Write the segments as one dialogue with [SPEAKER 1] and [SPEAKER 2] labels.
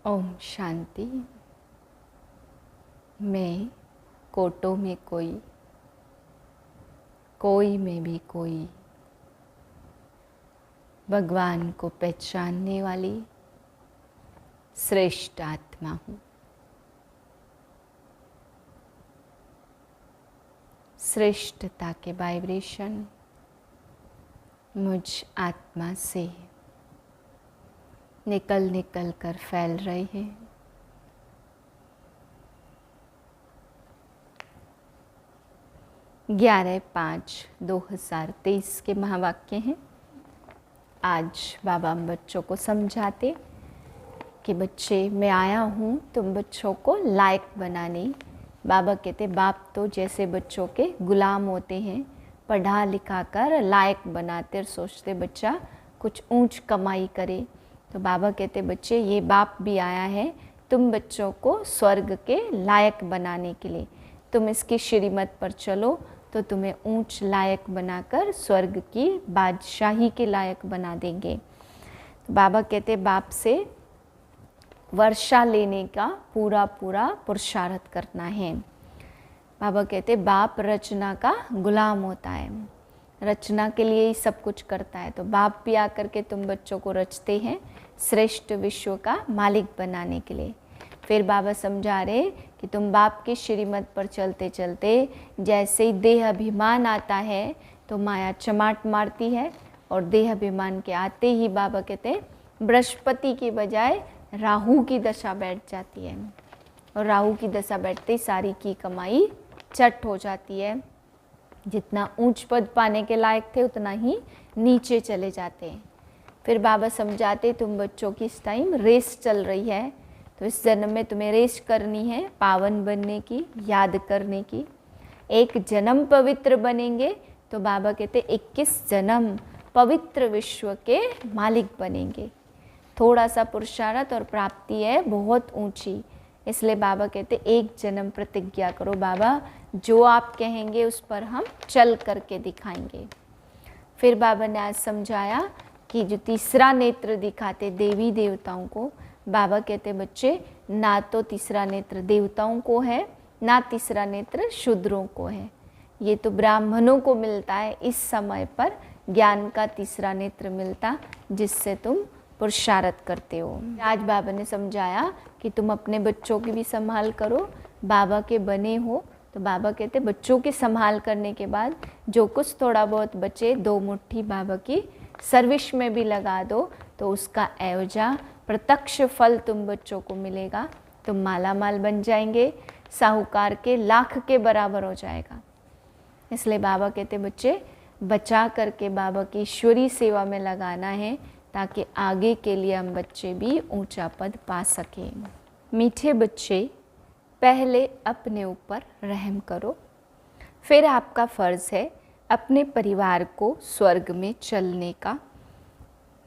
[SPEAKER 1] ओम शांति। मैं कोटों में कोई, कोई में भी कोई, भगवान को पहचानने वाली श्रेष्ठ आत्मा हूँ। श्रेष्ठता के वाइब्रेशन मुझ आत्मा से निकल निकल कर फैल रहे हैं। ग्यारह 5/2023 के महावाक्य हैं। आज बाबा हम बच्चों को समझाते कि बच्चे, मैं आया हूँ तुम बच्चों को लायक बनाने। बाबा कहते बाप तो जैसे बच्चों के गुलाम होते हैं, पढ़ा लिखा कर लायक बनाते और सोचते बच्चा कुछ ऊंच कमाई करे। तो बाबा कहते बच्चे, ये बाप भी आया है तुम बच्चों को स्वर्ग के लायक बनाने के लिए। तुम इसकी श्रीमत पर चलो तो तुम्हें ऊंच लायक बनाकर स्वर्ग की बादशाही के लायक बना देंगे। तो बाबा कहते बाप से वर्षा लेने का पूरा पुरुषार्थ करना है। बाबा कहते बाप रचना का गुलाम होता है, रचना के लिए ही सब कुछ करता है। तो बाप भी आकर के तुम बच्चों को रचते हैं श्रेष्ठ विश्व का मालिक बनाने के लिए। फिर बाबा समझा रहे कि तुम बाप की श्रीमत पर चलते चलते जैसे ही देह अभिमान आता है तो माया चमाट मारती है, और देह अभिमान के आते ही बाबा कहते बृहस्पति की बजाय राहु की दशा बैठ जाती है, और राहु की दशा बैठते ही सारी की कमाई चट हो जाती है। जितना ऊंच पद पाने के लायक थे उतना ही नीचे चले जाते हैं। फिर बाबा समझाते तुम बच्चों की इस टाइम रेस चल रही है, तो इस जन्म में तुम्हें रेस करनी है पावन बनने की, याद करने की। एक जन्म पवित्र बनेंगे तो बाबा कहते 21 जन्म पवित्र विश्व के मालिक बनेंगे। थोड़ा सा पुरुषार्थ और प्राप्ति है बहुत ऊंची, इसलिए बाबा कहते एक जन्म प्रतिज्ञा करो, बाबा जो आप कहेंगे उस पर हम चल करके दिखाएंगे। फिर बाबा ने आज समझाया कि जो तीसरा नेत्र दिखाते देवी देवताओं को, बाबा कहते बच्चे ना तो तीसरा नेत्र देवताओं को है ना तीसरा नेत्र शूद्रों को है, ये तो ब्राह्मणों को मिलता है इस समय पर ज्ञान का तीसरा नेत्र मिलता, जिससे तुम पुरुषार्थ करते हो। आज बाबा ने समझाया कि तुम अपने बच्चों की भी संभाल करो, बाबा के बने हो। तो बाबा कहते बच्चों की संभाल करने के बाद जो कुछ थोड़ा बहुत बचे 2 मुट्ठी बाबा की सर्विस में भी लगा दो, तो उसका एवजा प्रत्यक्ष फल तुम बच्चों को मिलेगा। तुम माला माल बन जाएंगे, साहूकार के लाख के बराबर हो जाएगा। इसलिए बाबा कहते बच्चे बचा करके बाबा की ईश्वरी सेवा में लगाना है, ताकि आगे के लिए हम बच्चे भी ऊंचा पद पा सकें। मीठे बच्चे, पहले अपने ऊपर रहम करो, फिर आपका फ़र्ज़ है अपने परिवार को स्वर्ग में चलने का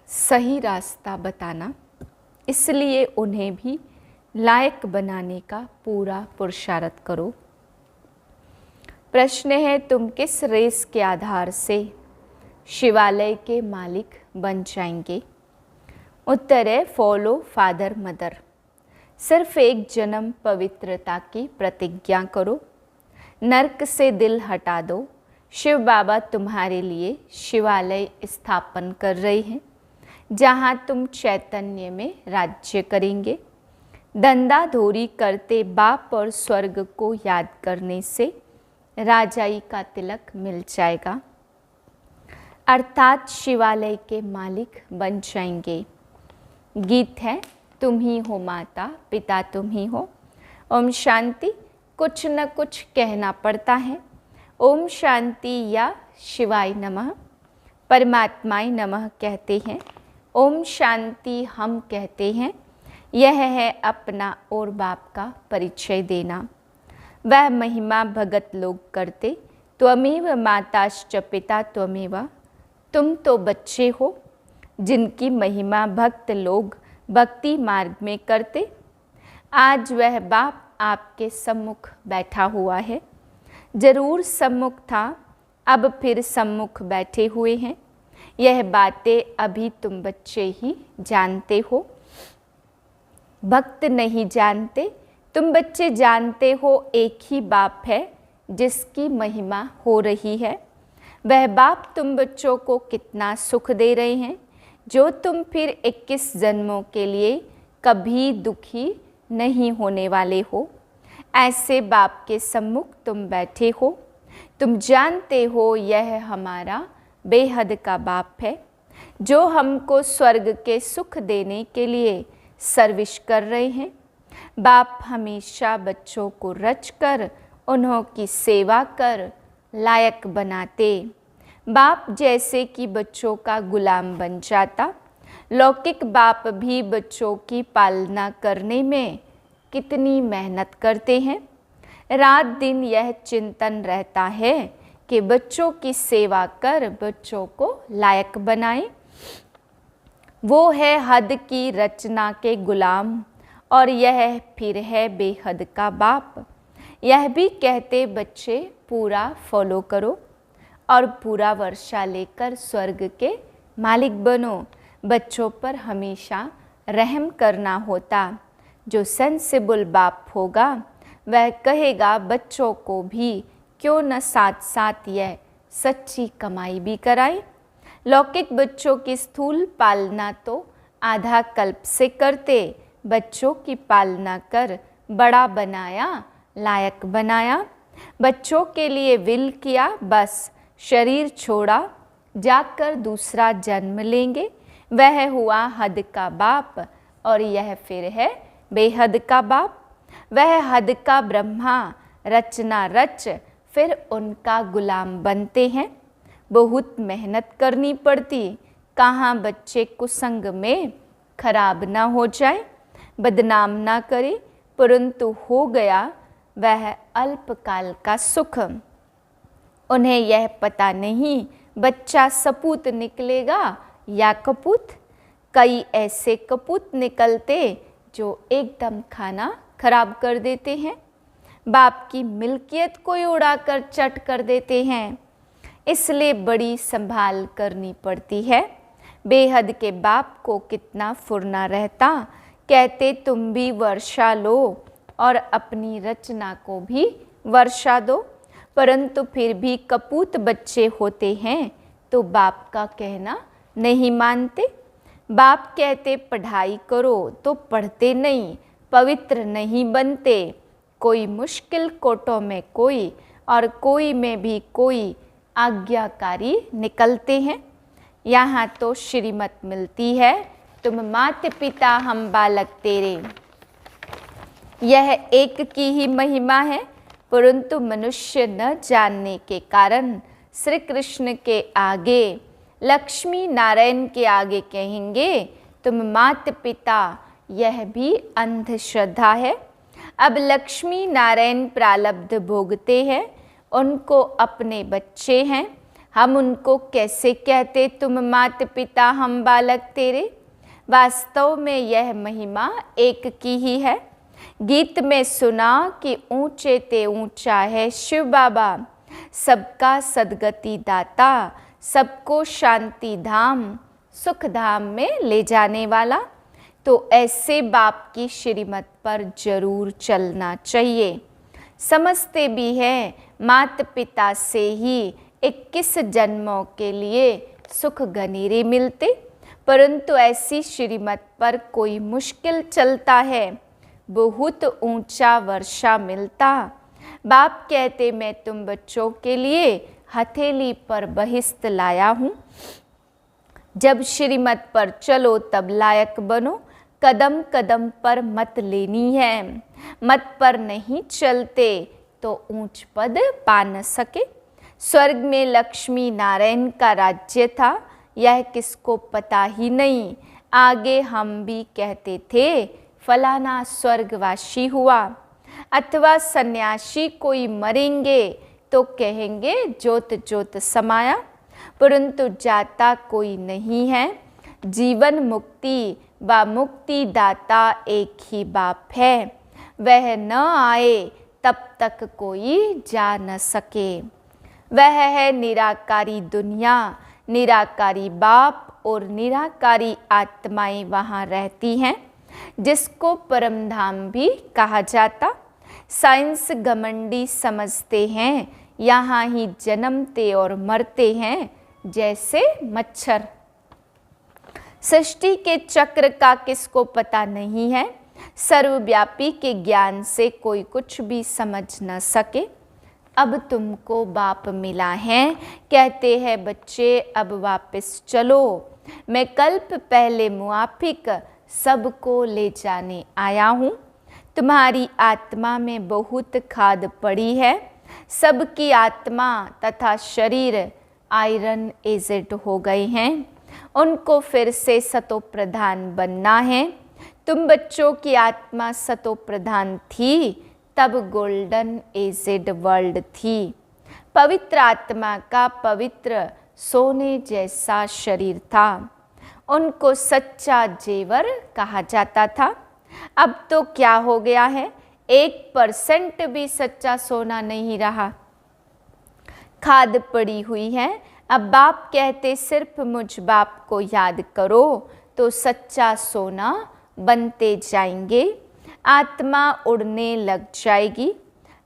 [SPEAKER 1] सही रास्ता बताना। इसलिए उन्हें भी लायक बनाने का पूरा पुरुषार्थ करो। प्रश्न है, तुम किस रेस के आधार से शिवालय के मालिक बन जाएंगे? उत्तर है, फॉलो फादर मदर। सिर्फ एक जन्म पवित्रता की प्रतिज्ञा करो, नरक से दिल हटा दो। शिव बाबा तुम्हारे लिए शिवालय स्थापन कर रहे हैं, जहाँ तुम चैतन्य में राज्य करेंगे। धंधाधोरी करते बाप और स्वर्ग को याद करने से राजाई का तिलक मिल जाएगा, अर्थात शिवालय के मालिक बन जाएंगे। गीत है, तुम ही हो माता पिता तुम ही हो। ओम शांति। कुछ न कुछ कहना पड़ता है। ओम शांति या शिवाय नमः, परमात्माय नमः कहते हैं। ओम शांति हम कहते हैं। यह है अपना और बाप का परिचय देना। वह महिमा भगत लोग करते, त्वमेव माताश्च पिता त्वमेव। तुम तो बच्चे हो जिनकी महिमा भक्त लोग भक्ति मार्ग में करते। आज वह बाप आपके सम्मुख बैठा हुआ है, जरूर सम्मुख था, अब फिर सम्मुख बैठे हुए हैं। यह बातें अभी तुम बच्चे ही जानते हो। भक्त नहीं जानते, तुम बच्चे जानते हो एक ही बाप है जिसकी महिमा हो रही है। वह बाप तुम बच्चों को कितना सुख दे रहे हैं, जो तुम फिर 21 जन्मों के लिए कभी दुखी नहीं होने वाले हो। ऐसे बाप के सम्मुख तुम बैठे हो। तुम जानते हो यह हमारा बेहद का बाप है, जो हमको स्वर्ग के सुख देने के लिए सर्विस कर रहे हैं। बाप हमेशा बच्चों को रच कर उन्हों की सेवा कर लायक बनाते। बाप जैसे कि बच्चों का गुलाम बन जाता। लौकिक बाप भी बच्चों की पालना करने में कितनी मेहनत करते हैं। रात दिन यह चिंतन रहता है कि बच्चों की सेवा कर बच्चों को लायक बनाएं। वो है हद की रचना के गुलाम और यह फिर है बेहद का बाप। यह भी कहते बच्चे पूरा फॉलो करो और पूरा वर्षा लेकर स्वर्ग के मालिक बनो। बच्चों पर हमेशा रहम करना होता। जो सेंसिबल बाप होगा वह कहेगा बच्चों को भी क्यों न साथ साथ यह सच्ची कमाई भी कराए। लौकिक बच्चों की स्थूल पालना तो आधा कल्प से करते, बच्चों की पालना कर बड़ा बनाया, लायक बनाया। बच्चों के लिए विल किया, बस शरीर छोड़ा, जाकर दूसरा जन्म लेंगे। वह हुआ हद का बाप और यह फिर है बेहद का बाप। वह हद का ब्रह्मा रचना रच फिर उनका गुलाम बनते हैं। बहुत मेहनत करनी पड़ती, कहाँ बच्चे कुसंग में खराब ना हो जाए, बदनाम ना करे, परंतु हो गया वह अल्पकाल का सुख। उन्हें यह पता नहीं बच्चा सपूत निकलेगा या कपूत। कई ऐसे कपूत निकलते जो एकदम खाना खराब कर देते हैं, बाप की मिल्कियत को उड़ाकर चट कर देते हैं। इसलिए बड़ी संभाल करनी पड़ती है। बेहद के बाप को कितना फुरना रहता, कहते तुम भी वर्षा लो और अपनी रचना को भी वर्षा दो। परंतु फिर भी कपूत बच्चे होते हैं तो बाप का कहना नहीं मानते। बाप कहते पढ़ाई करो तो पढ़ते नहीं, पवित्र नहीं बनते। कोई मुश्किल कोटों में कोई और कोई में भी कोई आज्ञाकारी निकलते हैं। यहाँ तो श्रीमत मिलती है, तुम माता पिता हम बालक तेरे। यह एक की ही महिमा है, परंतु मनुष्य न जानने के कारण श्री कृष्ण के आगे, लक्ष्मी नारायण के आगे कहेंगे तुम माता पिता। यह भी अंधश्रद्धा है। अब लक्ष्मी नारायण प्रारब्ध भोगते हैं, उनको अपने बच्चे हैं। हम उनको कैसे कहते तुम माता पिता हम बालक तेरे। वास्तव में यह महिमा एक की ही है। गीत में सुना कि ऊंचे ते ऊंचा है शिव बाबा, सबका सदगति दाता, सबको शांति धाम सुख धाम में ले जाने वाला। तो ऐसे बाप की श्रीमत पर जरूर चलना चाहिए। समझते भी हैं माता पिता से ही 21 जन्मों के लिए सुख घनेरे मिलते, परंतु ऐसी श्रीमत पर कोई मुश्किल चलता है, बहुत ऊंचा वर्षा मिलता। बाप कहते मैं तुम बच्चों के लिए हथेली पर बहिश्त लाया हूँ। जब श्रीमत पर चलो तब लायक बनो, कदम कदम पर मत लेनी है। मत पर नहीं चलते तो ऊंच पद पा न सके। स्वर्ग में लक्ष्मी नारायण का राज्य था, यह किसको पता ही नहीं। आगे हम भी कहते थे फलाना स्वर्गवासी हुआ, अथवा सन्यासी कोई मरेंगे तो कहेंगे ज्योत ज्योत समाया, परंतु जाता कोई नहीं है। जीवन मुक्ति व मुक्ति दाता एक ही बाप है, वह न आए तब तक कोई जा न सके। वह है निराकारी दुनिया, निराकारी बाप और निराकारी आत्माएं वहाँ रहती हैं। जिसको परमधाम भी कहा जाता। साइंस घमंडी समझते हैं यहाँ ही जन्मते और मरते हैं जैसे मच्छर। सृष्टि के चक्र का किसको पता नहीं है, सर्वव्यापी के ज्ञान से कोई कुछ भी समझ न सके। अब तुमको बाप मिला है, कहते हैं बच्चे अब वापस चलो। मैं कल्प पहले मुआफिक सबको ले जाने आया हूँ। तुम्हारी आत्मा में बहुत खाद पड़ी है। सबकी आत्मा तथा शरीर आयरन एजेड हो गए हैं, उनको फिर से सतो प्रधान बनना है। तुम बच्चों की आत्मा सतो प्रधान थी, तब गोल्डन एजेड वर्ल्ड थी। पवित्र आत्मा का पवित्र सोने जैसा शरीर था, उनको सच्चा जेवर कहा जाता था। अब तो क्या हो गया है, 1% भी सच्चा सोना नहीं रहा, खाद पड़ी हुई है। अब बाप कहते सिर्फ मुझ बाप को याद करो तो सच्चा सोना बनते जाएंगे, आत्मा उड़ने लग जाएगी।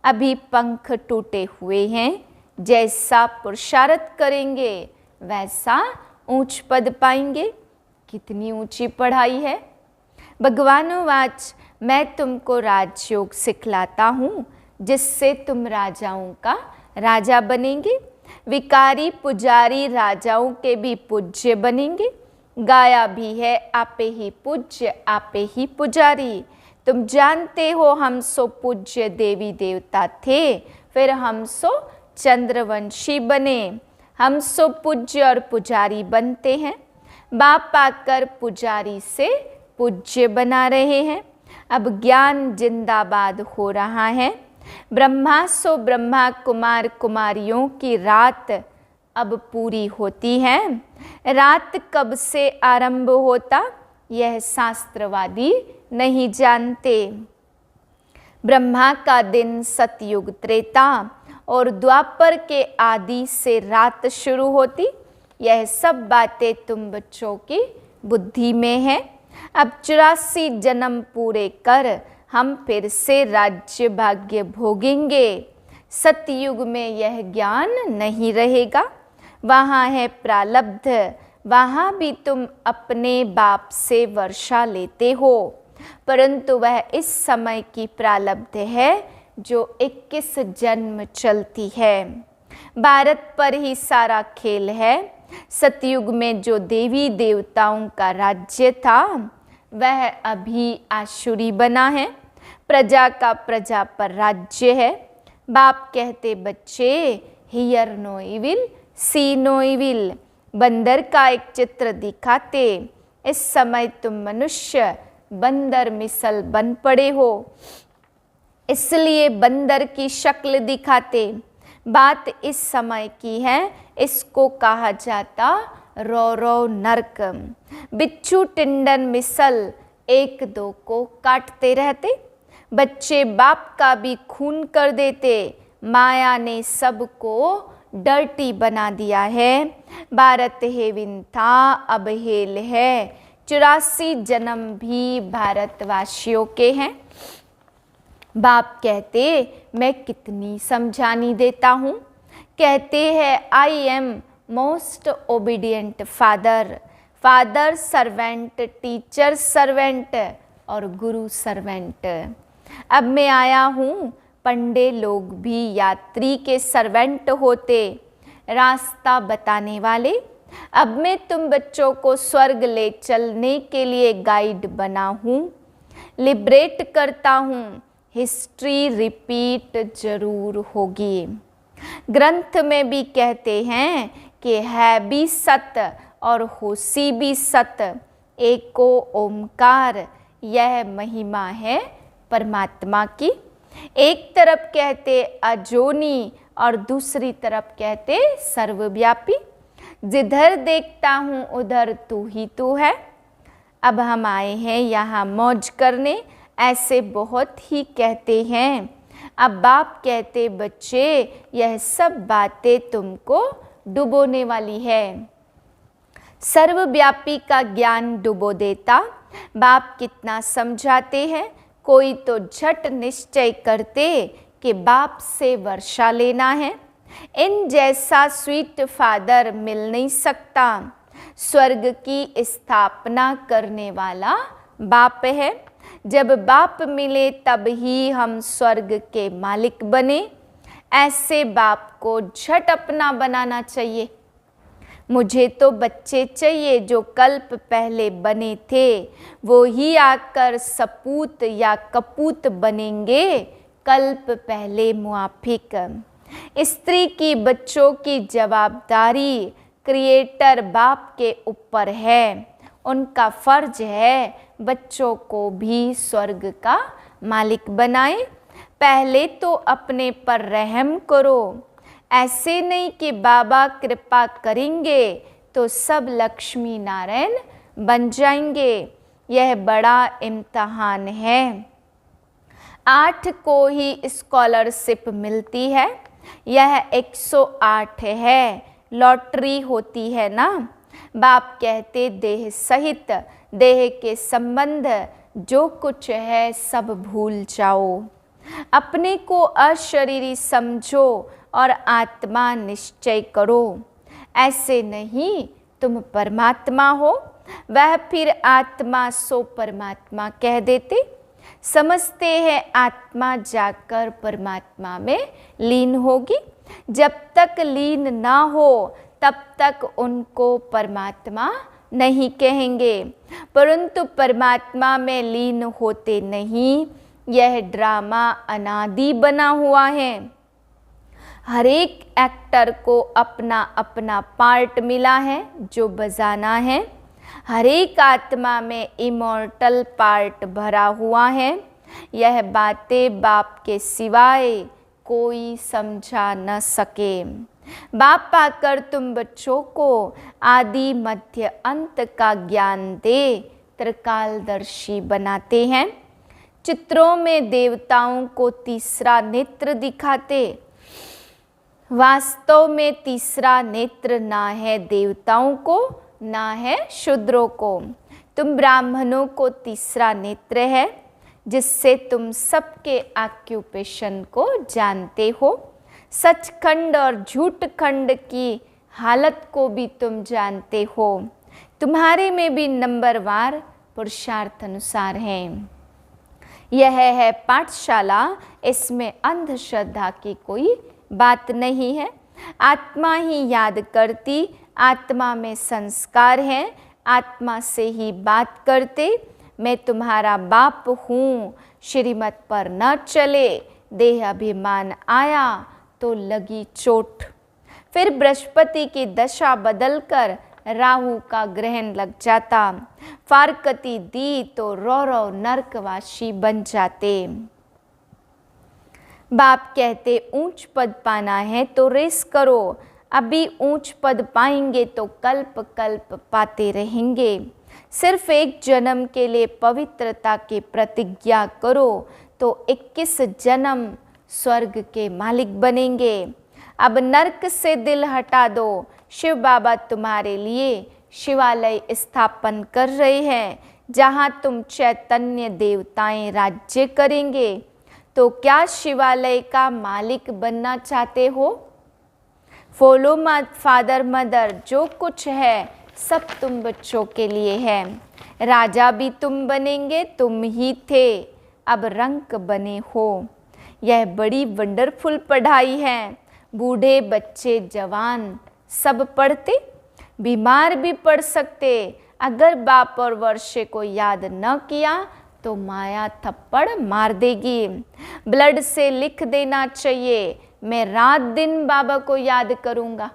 [SPEAKER 1] अभी पंख टूटे हुए हैं, जैसा पुरुषार्थ करेंगे वैसा ऊंच पद पाएंगे। कितनी ऊंची पढ़ाई है। भगवानोवाच, मैं तुमको राजयोग सिखलाता हूँ जिससे तुम राजाओं का राजा बनेंगे। विकारी पुजारी राजाओं के भी पूज्य बनेंगे। गाया भी है आपे ही पूज्य आपे ही पुजारी। तुम जानते हो हम सो पूज्य देवी देवता थे, फिर हम सो चंद्रवंशी बने। हम सो पूज्य और पुजारी बनते हैं। बाप आकर पुजारी से पूज्य बना रहे हैं। अब ज्ञान जिंदाबाद हो रहा है। ब्रह्मा सो ब्रह्मा कुमार कुमारियों की रात अब पूरी होती है। रात कब से आरंभ होता यह शास्त्रवादी नहीं जानते। ब्रह्मा का दिन सतयुग त्रेता और द्वापर के आदि से रात शुरू होती। यह सब बातें तुम बच्चों की बुद्धि में है। अब 84 जन्म पूरे कर हम फिर से राज्य भाग्य भोगेंगे। सतयुग में यह ज्ञान नहीं रहेगा, वहाँ है प्रालब्ध, वहाँ भी तुम अपने बाप से वर्षा लेते हो, परंतु वह इस समय की प्रालब्ध है जो 21 जन्म चलती है। भारत पर ही सारा खेल है। सतयुग में जो देवी देवताओं का राज्य था वह अभी आसुरी बना है। प्रजा का प्रजा पर राज्य है। बाप कहते बच्चे hear no evil see no evil. बंदर का एक चित्र दिखाते, इस समय तुम मनुष्य बंदर मिसल बन पड़े हो, इसलिए बंदर की शक्ल दिखाते। बात इस समय की है, इसको कहा जाता रौ नरक। बिच्छू टिंडन मिसल एक दो को काटते रहते। बच्चे बाप का भी खून कर देते। माया ने सबको डर्टी बना दिया है। भारत हेविन था अब हेल है। 84 जन्म भी भारतवासियों के हैं। बाप कहते मैं कितनी समझानी देता हूँ। कहते हैं I am most obedient father. Father servant, teacher servant और गुरु सर्वेंट। अब मैं आया हूँ, पंडे लोग भी यात्री के सर्वेंट होते, रास्ता बताने वाले। अब मैं तुम बच्चों को स्वर्ग ले चलने के लिए गाइड बना हूँ, लिबरेट करता हूँ। हिस्ट्री रिपीट जरूर होगी। ग्रंथ में भी कहते हैं कि है भी सत्य और होसी भी सत्य, एको ओमकार, यह महिमा है परमात्मा की। एक तरफ कहते अजोनी और दूसरी तरफ कहते सर्वव्यापी। जिधर देखता हूँ उधर तू ही तू है। अब हम आए हैं यहाँ मौज करने, ऐसे बहुत ही कहते हैं। अब बाप कहते बच्चे यह सब बातें तुमको डुबोने वाली है। सर्वव्यापी का ज्ञान डुबो देता, बाप कितना समझाते हैं, कोई तो झट निश्चय करते कि बाप से वर्षा लेना है। इन जैसा स्वीट फादर मिल नहीं सकता। स्वर्ग की स्थापना करने वाला बाप है। जब बाप मिले तब ही हम स्वर्ग के मालिक बने। ऐसे बाप को झट अपना बनाना चाहिए। मुझे तो बच्चे चाहिए जो कल्प पहले बने थे, वो ही आकर सपूत या कपूत बनेंगे कल्प पहले मुआफिक। स्त्री की बच्चों की जवाबदारी क्रिएटर बाप के ऊपर है। उनका फर्ज है बच्चों को भी स्वर्ग का मालिक बनाए। पहले तो अपने पर रहम करो। ऐसे नहीं कि बाबा कृपा करेंगे तो सब लक्ष्मी नारायण बन जाएंगे। यह बड़ा इम्तहान है। 8 को ही स्कॉलरशिप मिलती है। यह 108 है। लॉटरी होती है ना। बाप कहते देह सहित देह के संबंध जो कुछ है सब भूल जाओ। अपने को अशरीरी समझो और आत्मा निश्चय करो। ऐसे नहीं तुम परमात्मा हो, वह फिर आत्मा सो परमात्मा कह देते। समझते हैं आत्मा जाकर परमात्मा में लीन होगी। जब तक लीन ना हो तब तक उनको परमात्मा नहीं कहेंगे, परंतु परमात्मा में लीन होते नहीं। यह ड्रामा अनादि बना हुआ है। हर एक एक्टर को अपना अपना पार्ट मिला है जो बजाना है। हर एक आत्मा में इमॉर्टल पार्ट भरा हुआ है। यह बातें बाप के सिवाय कोई समझा न सके। बाप आकर तुम बच्चों को आदि मध्य अंत का ज्ञान दे त्रिकालदर्शी बनाते हैं। चित्रों में देवताओं को तीसरा नेत्र दिखाते। वास्तव में तीसरा नेत्र ना है देवताओं को ना है शूद्रों को। तुम ब्राह्मणों को तीसरा नेत्र है जिससे तुम सबके ऑक्यूपेशन को जानते हो। सचखंड और झूठ खंड की हालत को भी तुम जानते हो। तुम्हारे में भी नंबरवार पुरुषार्थ अनुसार है। यह है पाठशाला। इसमें अंधश्रद्धा की कोई बात नहीं है। आत्मा ही याद करती, आत्मा में संस्कार है, आत्मा से ही बात करते। मैं तुम्हारा बाप हूँ, श्रीमत पर न चले, देह अभिमान आया तो लगी चोट। फिर बृहस्पति की दशा बदलकर राहु का ग्रहण लग जाता। फारकती दी तो रौरव नरकवासी बन जाते। बाप कहते ऊंच पद पाना है तो रेस करो। अभी ऊंच पद पाएंगे तो कल्प कल्प पाते रहेंगे। सिर्फ एक जन्म के लिए पवित्रता की प्रतिज्ञा करो तो 21 जन्म स्वर्ग के मालिक बनेंगे। अब नरक से दिल हटा दो। शिव बाबा तुम्हारे लिए शिवालय स्थापन कर रहे हैं जहाँ तुम चैतन्य देवताएं राज्य करेंगे। तो क्या शिवालय का मालिक बनना चाहते हो? फॉलो फादर मदर, जो कुछ है सब तुम बच्चों के लिए है। राजा भी तुम बनेंगे, तुम ही थे, अब रंक बने हो। यह बड़ी वंडरफुल पढ़ाई है। बूढ़े बच्चे जवान सब पढ़ते, बीमार भी पढ़ सकते। अगर बाप और वर्षे को याद न किया तो माया थप्पड़ मार देगी। ब्लड से लिख देना चाहिए, मैं रात दिन बाबा को याद करूँगा,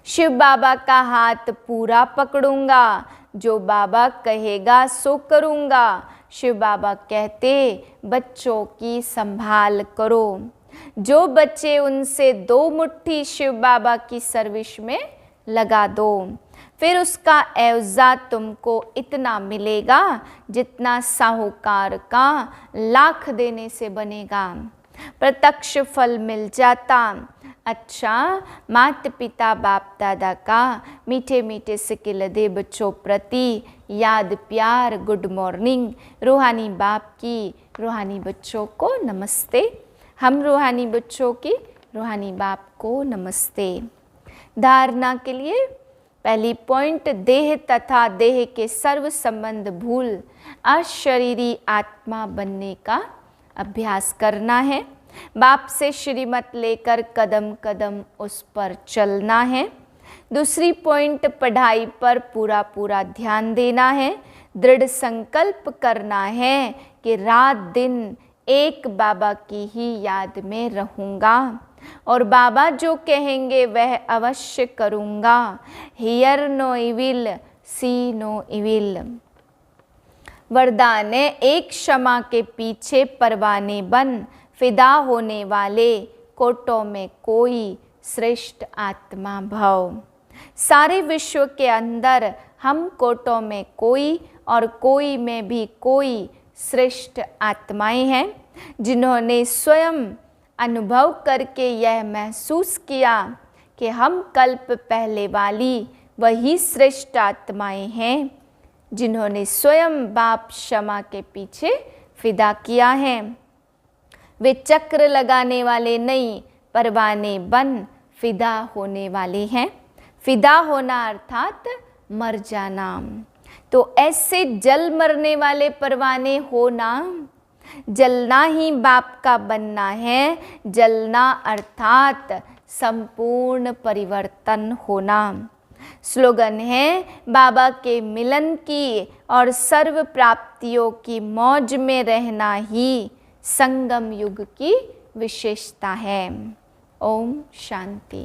[SPEAKER 1] शिव बाबा का हाथ पूरा पकड़ूंगा, जो बाबा कहेगा सो करूँगा। शिव बाबा कहते बच्चों की संभाल करो। जो बच्चे उनसे 2 मुट्ठी शिव बाबा की सर्विस में लगा दो, फिर उसका एवजा तुमको इतना मिलेगा जितना साहूकार का लाख देने से बनेगा। प्रत्यक्ष फल मिल जाता। अच्छा माता पिता बाप दादा का मीठे मीठे सिक्के लदे बच्चों प्रति याद प्यार गुड मॉर्निंग। रूहानी बाप की रूहानी बच्चों को नमस्ते। हम रूहानी बच्चों की रूहानी बाप को नमस्ते। धारणा के लिए पहली पॉइंट, देह तथा देह के सर्व संबंध भूल अशरीरी आत्मा बनने का अभ्यास करना है। बाप से श्रीमत लेकर कदम कदम उस पर चलना है। दूसरी पॉइंट, पढ़ाई पर पूरा पूरा ध्यान देना है। दृढ़ संकल्प करना है कि रात दिन एक बाबा की ही याद में रहूँगा और बाबा जो कहेंगे वह अवश्य करूँगा। Hear no evil, see no evil. वरदान है, एक क्षमा के पीछे परवाने बन, फिदा होने वाले कोटों में कोई श्रेष्ठ आत्मा भव। सारे विश्व के अंदर हम कोटों में कोई और कोई में भी कोई श्रेष्ठ आत्माएं हैं, जिन्होंने स्वयं अनुभव करके यह महसूस किया कि हम कल्प पहले वाली वही श्रेष्ठ आत्माएं हैं, जिन्होंने स्वयं बाप क्षमा के पीछे फिदा किया है। वे चक्र लगाने वाले नहीं, परवाने बन फिदा होने वाले हैं। फिदा होना अर्थात मर जाना। तो ऐसे जल मरने वाले परवाने होना, जलना ही बाप का बनना है। जलना अर्थात संपूर्ण परिवर्तन होना। स्लोगन है, बाबा के मिलन की और सर्व प्राप्तियों की मौज में रहना ही संगम युग की विशेषता है। ओम शांति।